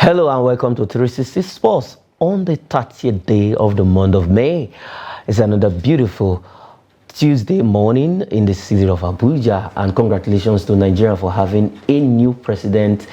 Hello and welcome to 360 Sports on the 30th day of the month of May. It's another beautiful Tuesday morning in the city of Abuja, and congratulations to Nigeria for having a new president,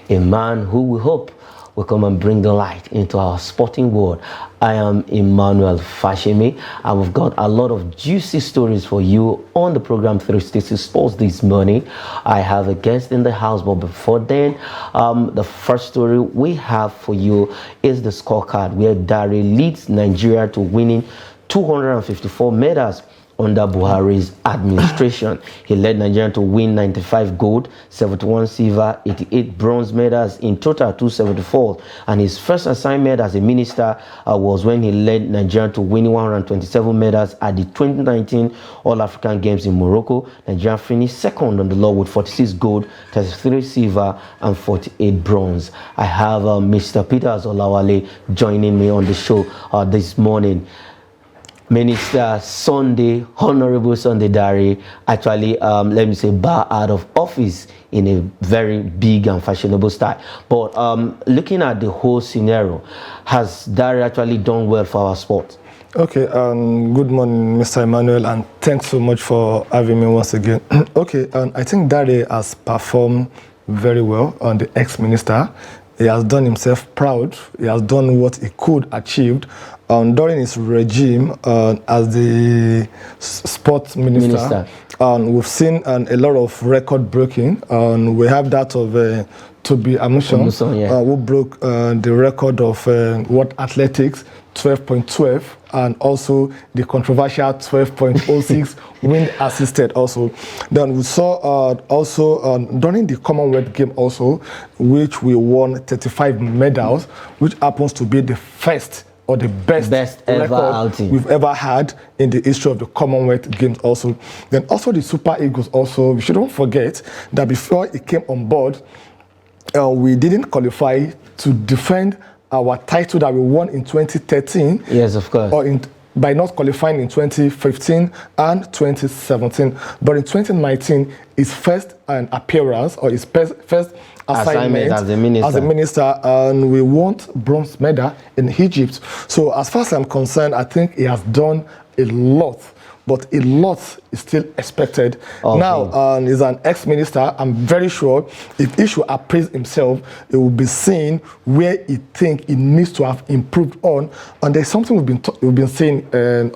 a man who we hope will come and bring the light into our sporting world. I am Emmanuel Fashemi, and we've got a lot of juicy stories for you on the program 360 Sports this morning. I have a guest in the house, but before then, the first story we have for you is the scorecard, where Buhari leads Nigeria to winning 254 medals under Buhari's administration. He led Nigeria to win 95 gold, 71 silver, 88 bronze medals, in total 274. And his first assignment as a minister was when he led Nigeria to win 127 medals at the 2019 All-African Games in Morocco. Nigeria finished second on the law with 46 gold, 33 silver, and 48 bronze. I have Mr. Peters Olawale joining me on the show this morning. Minister Sunday, Honorable Sunday Dare, actually, let me say, bar out of office in a very big and fashionable style. But looking at the whole scenario, has Dare actually done well for our sport? Okay, good morning, Mr. Emmanuel, and thanks so much for having me once again. Okay, I think Dare has performed very well on the ex-minister. He has done himself proud. He has done what he could achieve during his regime as the sports minister. We've seen a lot of record breaking. We have that of Toby Amusan, who broke the record of World Athletics, 12.12, and also the controversial 12.06 wind assisted also. Then we saw also during the Commonwealth game also, which we won 35 medals, which happens to be the first or the best ever outing we've ever had in the history of the Commonwealth Games also. Then also the Super Eagles also, we shouldn't forget that before it came on board, we didn't qualify to defend our title that we won in 2013. Yes, of course. Or by not qualifying in 2015 and 2017. But in 2019, his first appearance or his first assignment as a minister, and we won bronze medal in Egypt. So as far as I'm concerned, I think he has done a lot, but a lot is still expected. Now, he's an ex-minister. I'm very sure if he should appraise himself, it will be seeing where he thinks he needs to have improved on. And there's something we've been saying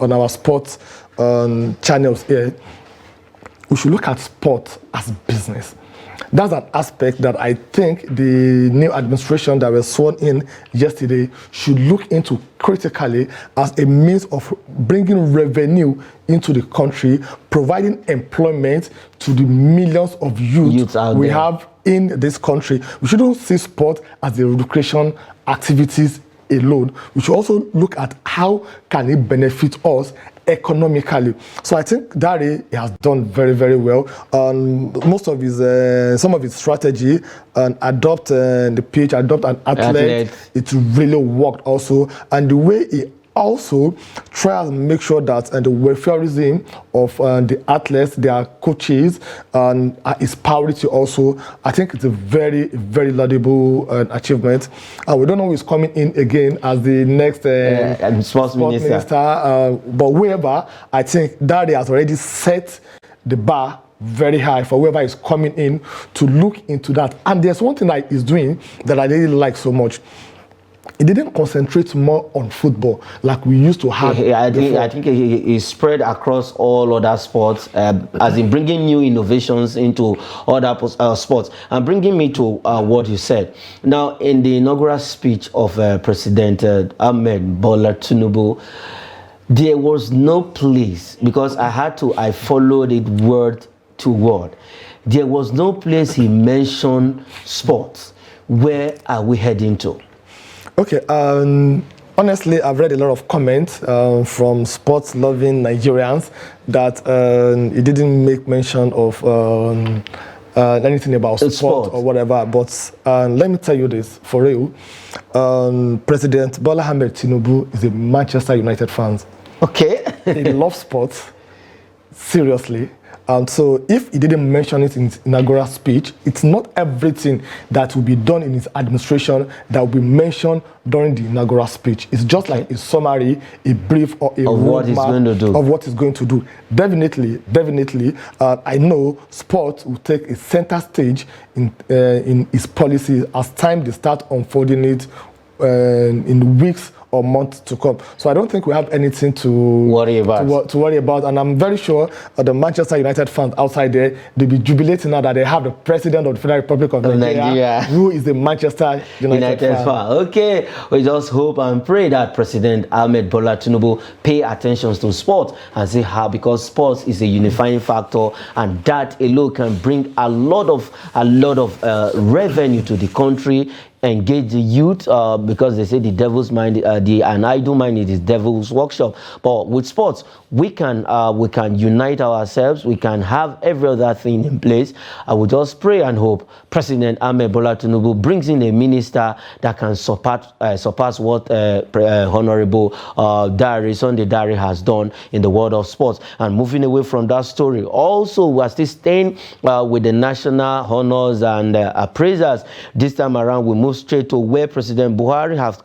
on our sports channels here. We should look at sport as business. That's an aspect that I think the new administration that was sworn in yesterday should look into critically as a means of bringing revenue into the country, providing employment to the millions of youth we have in this country. We shouldn't see sport as a recreation activities alone. We should also look at how can it benefit us economically. So I think Dare has done very, very well. Most of his, some of his strategy and adopt the pitch, adopt an athlete. It really worked also. And the way he also try and make sure that the welfareism of the athletes, their coaches, is priority also. I think it's a very, very laudable achievement. We don't know who's coming in again as the next sports minister. But whoever, I think Dare has already set the bar very high for whoever is coming in to look into that. And there's one thing that he's doing that I really like so much. He didn't concentrate more on football like we used to have. I think he spread across all other sports, as in bringing new innovations into other sports. And bringing me to what you said. Now, in the inaugural speech of President Ahmed Bola Tinubu, there was no place, because I followed it word to word. There was no place he mentioned sports. Where are we heading to? Okay, honestly, I've read a lot of comments from sports-loving Nigerians that he didn't make mention of anything about sport or whatever. But let me tell you this, for real, President Bola Ahmed Tinubu is a Manchester United fan. Okay. He loves sports, seriously. And so if he didn't mention it in his inaugural speech, it's not everything that will be done in his administration that will be mentioned during the inaugural speech. It's just like a summary, a brief, or a roadmap of what he's going to do. Definitely, I know sport will take a center stage in his policy as time they start unfolding it in weeks or months to come. So I don't think we have anything to worry about. And I'm very sure the Manchester United fans outside there, they'll be jubilating now that they have the president of the Federal Republic of Nigeria, who is the Manchester United fan. Okay, we just hope and pray that President Ahmed Bola Tinubu pay attention to sport and see how, because sports is a unifying factor, and that alone can bring a lot of revenue to the country. Engage the youth, because they say the devil's mind, an idle mind is the devil's workshop. But with sports, we can unite ourselves. We can have every other thing in place. I would just pray and hope President Ahmed Bola Tinubu brings in a minister that can surpass what Honorable Sunday Dare has done in the world of sports. And moving away from that story, also we are still staying with the national honors and appraisers. This time around, we move straight to where President Buhari has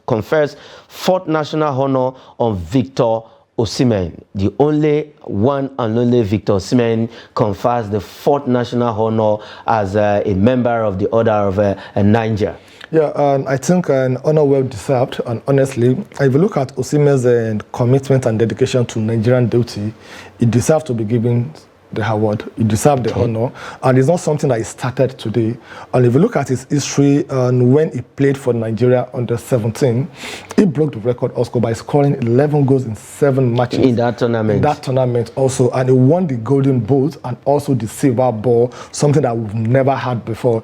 conferred fourth national honor on Victor Osimhen. The only one and only Victor Osimhen confers the fourth national honor as a member of the Order of Niger. Yeah, and I think an honor well deserved. And honestly, if you look at Osimhen's commitment and dedication to Nigerian duty, it deserves to be given the award. He deserved the honor, and it's not something that he started today. And if you look at his history, and when he played for Nigeria under 17, he broke the record also by scoring 11 goals in 7 matches in that tournament. Also, and he won the Golden Boot and also the Silver Ball, something that we've never had before.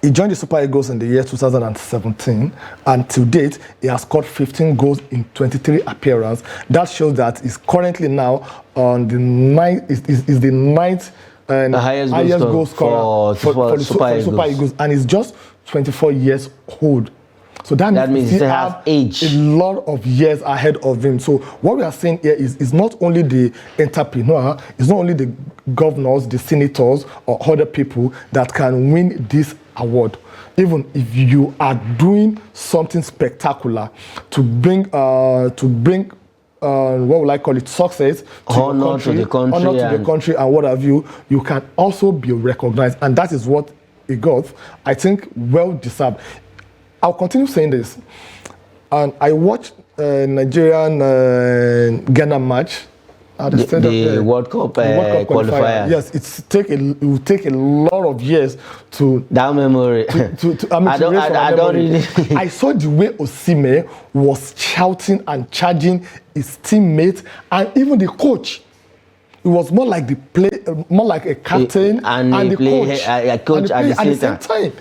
He joined the Super Eagles in the year 2017, and to date, he has scored 15 goals in 23 appearances. That shows that he's currently now on the ninth highest goal scorer for the Super Eagles, and he's just 24 years old. So that means he has age, a lot of years ahead of him. So what we are saying here is not only the entrepreneur, it's not only the governors, the senators, or other people that can win this award. Even if you are doing something spectacular to bring what would I call it, success honor to the country and what have you, you can also be recognized, and that is what he got. I think well deserved. I'll continue saying this. And I watched Nigerian Ghana match at the World Cup qualifier. Yes, it will take a lot of years to that memory. I don't really. I saw the way Osimhen was shouting and charging his teammates and even the coach. It was more like more like a captain and the coach at the same time.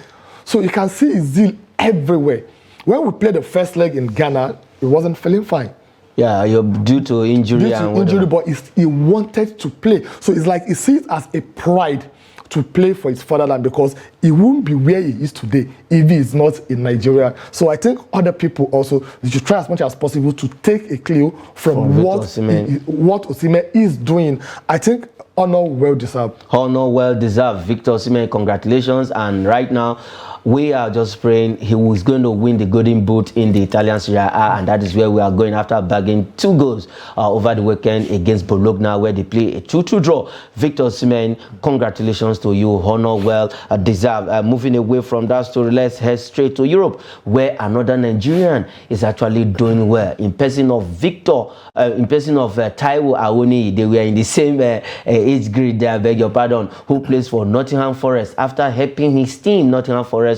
So you can see his zeal everywhere. When we played the first leg in Ghana, he wasn't feeling fine. Yeah, you're due to injury. But he wanted to play. So it's like he sees it as a pride to play for his fatherland, because he won't be where he is today if he is not in Nigeria. So I think other people also, they should try as much as possible to take a clue from what Osimhen is doing. I think honor well deserved. Honor well deserved. Victor Osimhen, congratulations. And right now, we are just praying he was going to win the Golden Boot in the Italian Serie A, and that is where we are going after bagging 2 goals over the weekend against Bologna, where they play a 2-2 draw. Victor Osimhen, congratulations to you. Honor well deserved. Moving away from that story, let's head straight to Europe, where another Nigerian is actually doing well. In person of Taiwo Awoniyi, they were in the same age grade there, I beg your pardon, who plays for Nottingham Forest. After helping his team, Nottingham Forest,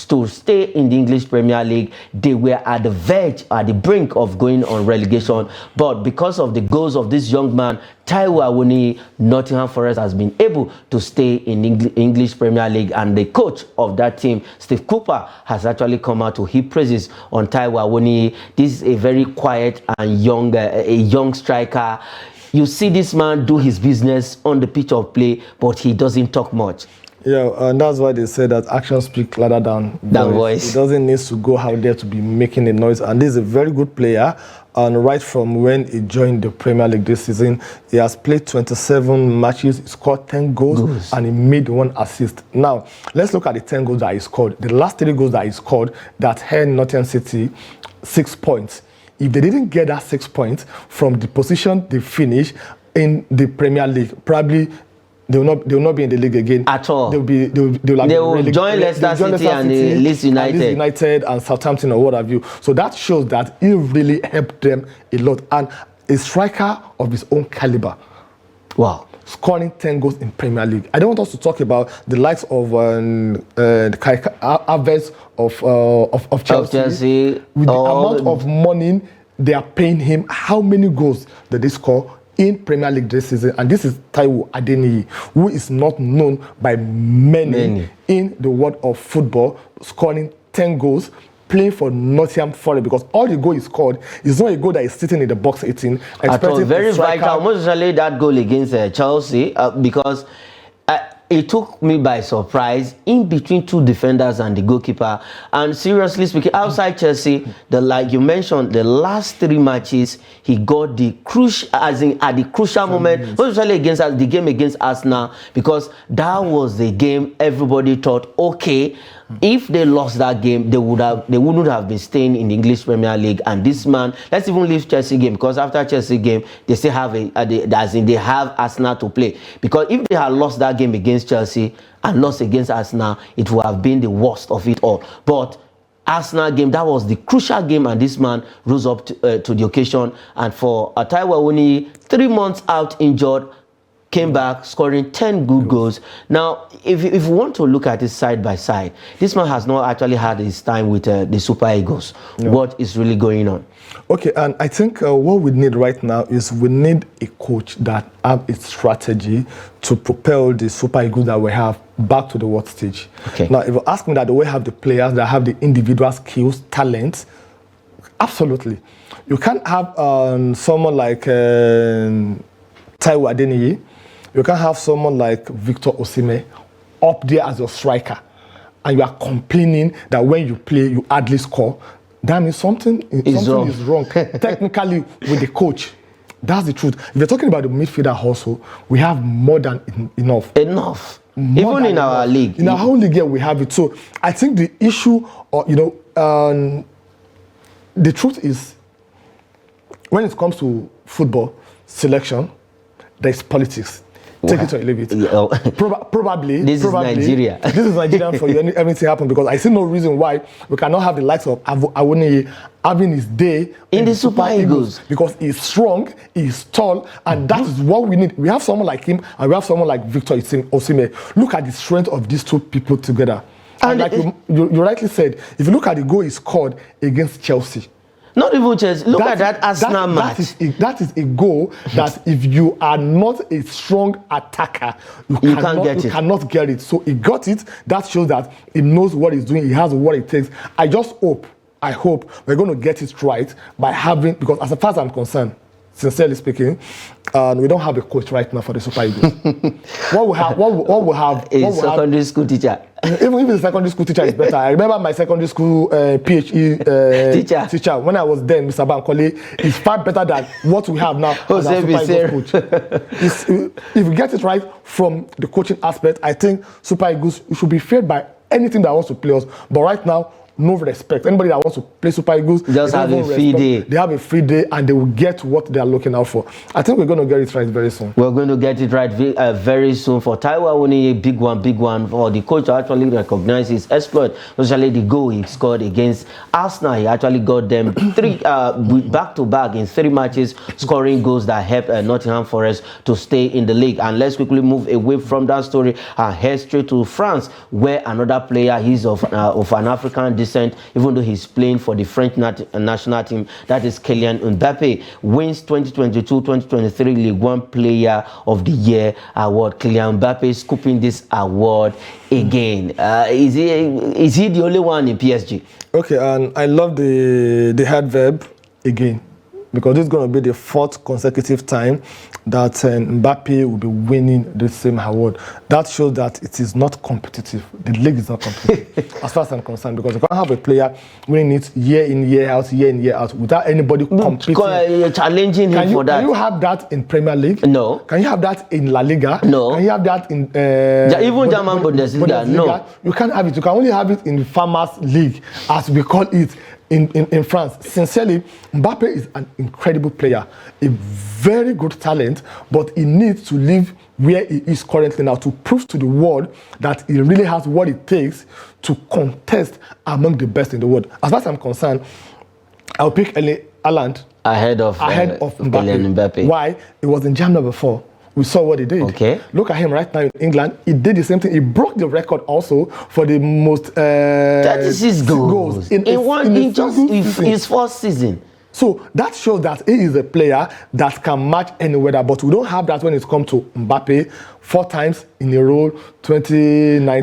to stay in the English Premier League, they were at the verge, at the brink of going on relegation. But because of the goals of this young man, Taiwo Awoniyi, Nottingham Forest has been able to stay in English Premier League, and the coach of that team, Steve Cooper, has actually come out to heap praises on Taiwo Awoniyi. This is a very quiet and young striker. You see this man do his business on the pitch of play, but he doesn't talk much. Yeah, and that's why they say that actions speak louder than voice. He doesn't need to go out there to be making a noise. And this is a very good player. And right from when he joined the Premier League this season, he has played 27 matches, he scored 10 goals, and he made 1 assist. Now, let's look at the 10 goals that he scored. The last 3 goals that he scored that had Nottingham City 6 points. If they didn't get that 6 points from the position they finished in the Premier League, probably they will not be in the league again at all. They will join Leicester City and Leeds United and Southampton or what have you. So that shows that he really helped them a lot, and a striker of his own caliber. Wow. Scoring 10 goals in Premier League. I don't want us to talk about the likes of the Havertz of Chelsea. With the amount of money they are paying him, how many goals did they score in Premier League this season? And this is Taiwo Adeniyi, who is not known by many in the world of football, scoring 10 goals, playing for Nottingham Forest, because all the goal he scored is not a goal that is sitting in the box 18. At all, very vital, most especially that goal against Chelsea, because it took me by surprise in between 2 defenders and the goalkeeper. And seriously speaking, outside Chelsea, like you mentioned, the last 3 matches, he got the crucial, as in at the crucial moment, especially against the game against Arsenal, because that was the game everybody thought, okay, if they lost that game, they wouldn't have been staying in the English Premier League. And this man, let's even leave Chelsea game, because after Chelsea game, they still have they have Arsenal to play. Because if they had lost that game against Chelsea and lost against Arsenal, it would have been the worst of it all. But Arsenal game, that was the crucial game, and this man rose up to the occasion. And for Taiwo Adeniyi, 3 months out injured, came back scoring 10 good goals. Now, if you want to look at it side by side, this man has not actually had his time with the Super Eagles. No. What is really going on? Okay, and I think what we need right now is we need a coach that have a strategy to propel the Super Eagles that we have back to the world stage. Okay. Now, if you ask me that, do we have the players that have the individual skills, talent? Absolutely. You can't have someone like Taiwo Adeniyi. You can't have someone like Victor Osimhen up there as your striker, and you are complaining that when you play, you hardly score. That means something is wrong technically with the coach. That's the truth. If you're talking about the midfielder also, we have more than enough. Even in our league. In our whole league, we have it. So I think the issue, the truth is, when it comes to football selection, there's politics. Take it or leave it. Probably. This is Nigeria. This is Nigeria for you. Everything happen, because I see no reason why we cannot have the likes of Awoniyi having his day in the Super Eagles, because he's strong, he's tall, and that is what we need. We have someone like him, and we have someone like Victor Osimhen. Look at the strength of these 2 people together. And like you rightly said, if you look at the goal he scored against Chelsea. Not even Chelsea. Look at that Arsenal match. That is a goal that if you are not a strong attacker, you cannot get it. So he got it. That shows that he knows what he's doing. He has what it takes. I hope we're going to get it right by having, because as far as I'm concerned, sincerely speaking, we don't have a coach right now for the Super Eagles. What we have a secondary school teacher. Even if the secondary school teacher is better. I remember my secondary school PhD teacher. When I was there, Mr. Bankole, is far better than what we have now as a Super Eagles coach. If we get it right from the coaching aspect, I think Super Eagles should be fed by anything that wants to play us. But right now, no respect. Anybody that wants to play Super Eagles, just have a free day. They have a free day, and they will get what they are looking out for. I think we're going to get it right very soon. We're going to get it right very soon. For Taiwo Adeniyi, big one. For the coach to actually recognize his exploit, especially the goal he scored against Arsenal. He actually got them 3 back-to-back in 3 matches, scoring goals that helped Nottingham Forest to stay in the league. And let's quickly move away from that story and head straight to France, where another player, he's of an African descent, even though he's playing for the French national team, that is Kylian Mbappe, wins 2022-2023 League One Player of the Year award. Kylian Mbappe scooping this award again. Is he the only one in PSG? Okay, and I love the adverb again. because this is going to be the 4th consecutive time that Mbappe will be winning the same award. That shows that it is not competitive. The league is not competitive, as far as I'm concerned, because you can't have a player winning it year in, year out, without anybody competing. Challenging him for that. Can you have that in Premier League? No. Can you have that in La Liga? No. Can you have that in even German Bundesliga? No. You can't have it. You can only have it in the Farmers League, as we call it in France. Sincerely, Mbappe is an incredible player, a very good talent, but he needs to live where he is currently now to prove to the world that he really has what it takes to contest among the best in the world. As far as I'm concerned, I'll pick Haaland ahead of Mbappe. Why? He was in Germany before. We saw what he did. Okay. Look at him right now in England. He did the same thing. He broke the record also for the most 36 goals in his first season. So that shows that he is a player that can match any weather. But we don't have that when it comes to Mbappe. 4 times in a row, 2019,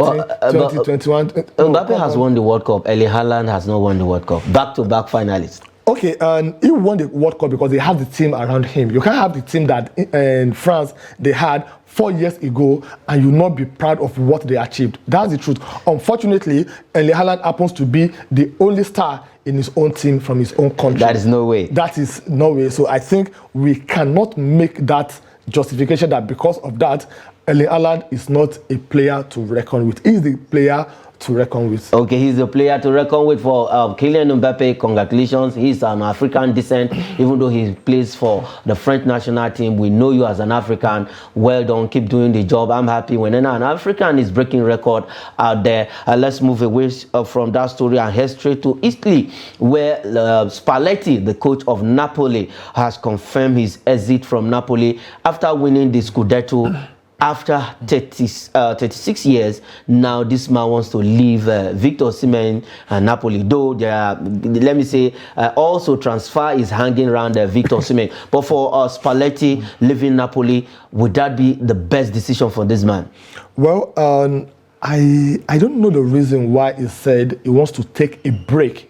2021. Mbappe has won the World Cup. Erling Haaland has not won the World Cup. Back-to-back finalists. Okay, and he won the World Cup because he has the team around him. You can't have the team that in France they had 4 years ago and you not be proud of what they achieved. That's the truth. Unfortunately, Erling Haaland happens to be the only star in his own team from his own country. That is no way. That is no way. So I think we cannot make that justification that because of that, Erling Haaland is not a player to reckon with. He's the player to reckon with. Okay, he's a player to reckon with for Kylian Mbappe. Congratulations. He's an African descent, even though he plays for the French national team. We know you as an African. Well done. Keep doing the job. I'm happy when an African is breaking record out there. Let's move away from that story and head straight to Italy, where Spalletti, the coach of Napoli, has confirmed his exit from Napoli after winning the Scudetto. After 36 years, now this man wants to leave Victor Osimhen and Napoli. Though there are, let me say, also transfer is hanging around Victor Osimhen. But for Spalletti leaving Napoli, would that be the best decision for this man? Well, I don't know the reason why he said he wants to take a break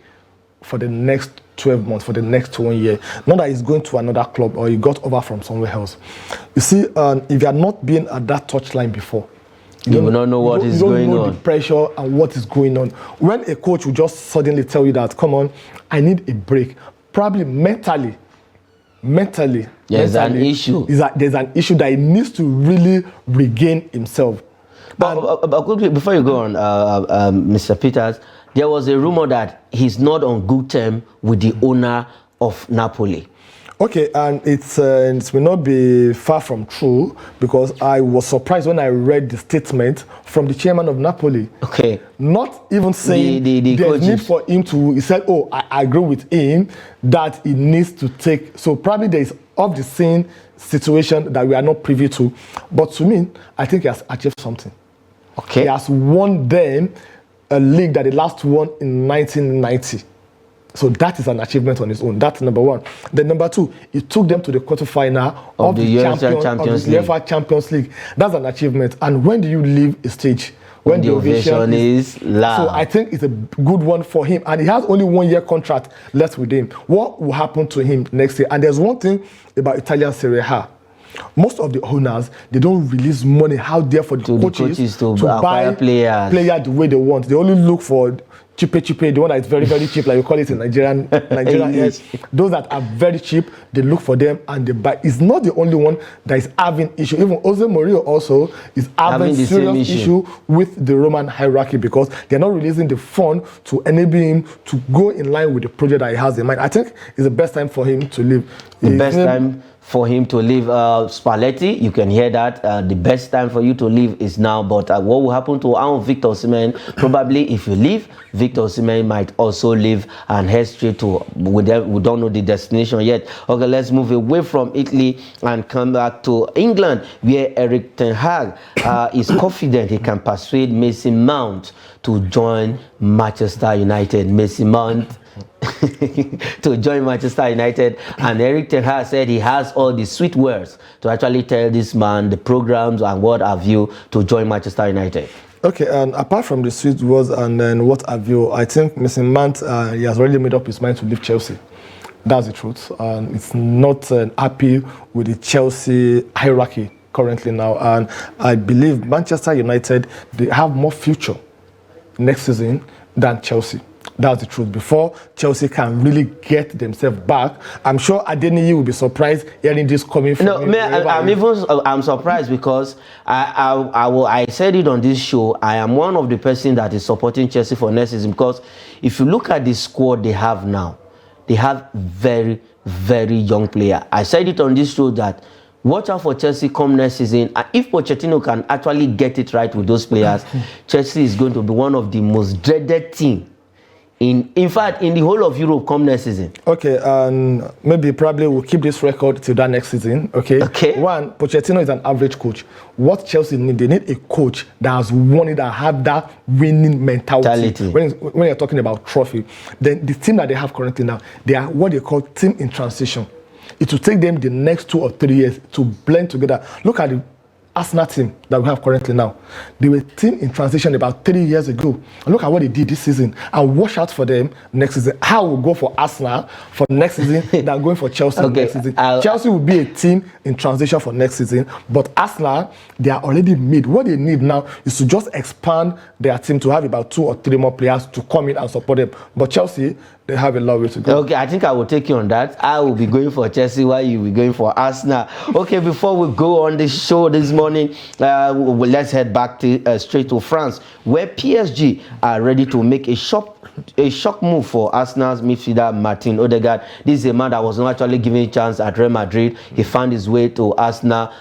for the next 12 months, for the next 1 year. Not that he's going to another club or he got over from somewhere else. You see, if you are not been at that touchline before, you will not know what is going on. You don't know the pressure and what is going on. When a coach will just suddenly tell you that, come on, I need a break, probably mentally, there's an issue. There's an issue that he needs to really regain himself. But before you go on, Mr. Peters, there was a rumor that he's not on good terms with the owner of Napoli. Okay, and it will not be far from true because I was surprised when I read the statement from the chairman of Napoli. Okay. Not even saying there's need for him to, he said, oh, I agree with him that he needs to take, so probably there is off the scene situation that we are not privy to. But to me, I think he has achieved something. Okay. He has won them a league that he last won in 1990. So that is an achievement on its own. That's number one. Then number two, he took them to the quarterfinal of the UEFA Champions League. That's an achievement. And when do you leave a stage? When the ovation is loud. So I think it's a good one for him. And he has only 1 year contract left with him. What will happen to him next year? And there's one thing about Italian Serie A. Most of the owners, they don't release money out there for the coaches to buy players the way they want. They only look for cheap, the one that is very, very cheap, like you call it in Nigerian yes. Those that are very cheap, they look for them and they buy. It's not the only one that is having issue. Even Jose Mourinho also is having serious issue with the Roman hierarchy because they're not releasing the fund to enable him to go in line with the project that he has in mind. I think it's the best time for him to leave. The best time for him to leave Spalletti, you can hear that. The best time for you to leave is now. But what will happen to Victor Osimhen? Probably if you leave, Victor Osimhen might also leave and head straight to, we don't know the destination yet. Okay, let's move away from Italy and come back to England, where Erik ten Hag is confident he can persuade Mason Mount to join Manchester United. Mason Mount to join Manchester United, and Erik ten Hag said he has all the sweet words to actually tell this man the programs and what have you to join Manchester United. Okay, and apart from the sweet words and then what have you, I think Mason Mount he has already made up his mind to leave Chelsea. That's the truth. And it's not happy with the Chelsea hierarchy currently now. And I believe Manchester United, they have more future next season than Chelsea. That's the truth. Before Chelsea can really get themselves back, I'm sure Adeniyi will be surprised hearing this coming from him. I'm surprised because I said it on this show. I am one of the person that is supporting Chelsea for next season, because if you look at the squad they have now, they have very, very young player. I said it on this show that watch out for Chelsea come next season. And if Pochettino can actually get it right with those players, Chelsea is going to be one of the most dreaded teams in fact, in the whole of Europe come next season. Okay, and maybe probably we'll keep this record till that next season. Okay. One, Pochettino is an average coach. What Chelsea need, they need a coach that has won it, that have that winning mentality. When you're talking about trophy, then the team that they have currently now, they are what they call team in transition. It will take them the next 2 or 3 years to blend together. Look at the Arsenal team that we have currently now. They were a team in transition about 3 years ago. And look at what they did this season. And watch out for them next season. How will go for Arsenal for next season than going for Chelsea next season. Chelsea will be a team in transition for next season. But Arsenal, they are already made. What they need now is to just expand their team to have about 2 or 3 more players to come in and support them. But Chelsea, they have a long way to go. Okay, I think I will take you on that. I will be going for Chelsea while you will be going for Arsenal. Okay, before we go on the show this morning, let's head back to straight to France, where PSG are ready to make a shock move for Arsenal's midfielder Martin Odegaard. This is a man that was not actually given a chance at Real Madrid. He found his way to Arsenal,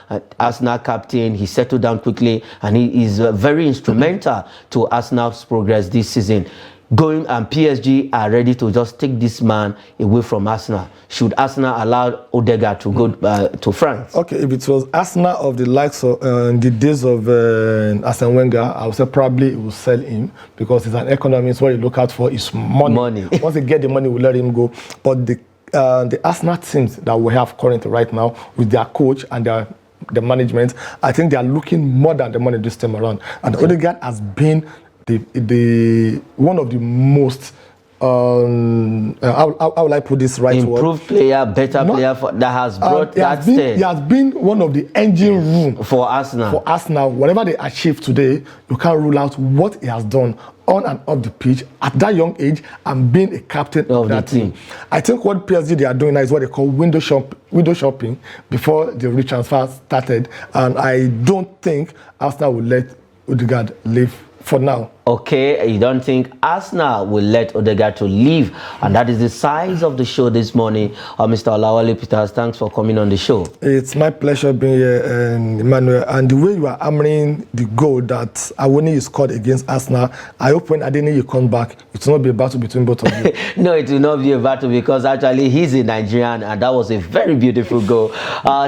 Arsenal captain. He settled down quickly, and he is very instrumental to Arsenal's progress this season. PSG are ready to just take this man away from Arsenal. Should Arsenal allow Odegaard to go to France? Okay, if it was Arsenal of the likes of the days of Arsene Wenger, I would say probably it will sell him, because he's an economist. What you look out for is money. Once they get the money, we'll let him go. But the Arsenal teams that we have currently right now, with their coach and the management, I think they are looking more than the money this time around. And Odegaard has been the one of the most how will I put this right? Improved player, better player that has brought that step. He has been one of the engine room for Arsenal. For Arsenal, whatever they achieve today, you can't rule out what he has done on and off the pitch at that young age and being a captain of that team. I think what PSG they are doing now is what they call window shopping before the retransfer started, and I don't think Arsenal will let Odegaard leave for now. Okay, you don't think Arsenal will let Odegaard to leave? And that is the size of the show this morning. Mr. Olawale Peters, thanks for coming on the show. It's my pleasure being here, Emmanuel. And the way you are hammering the goal that Awoni scored against Arsenal, I hope when Adeniyi comes back, it will not be a battle between both of you. No, it will not be a battle, because actually he's a Nigerian, and that was a very beautiful goal.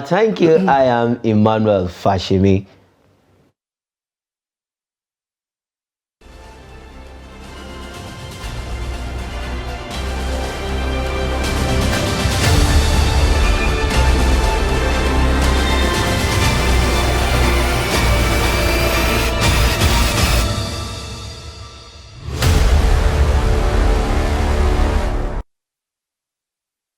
Thank you. I am Emmanuel Fashimi.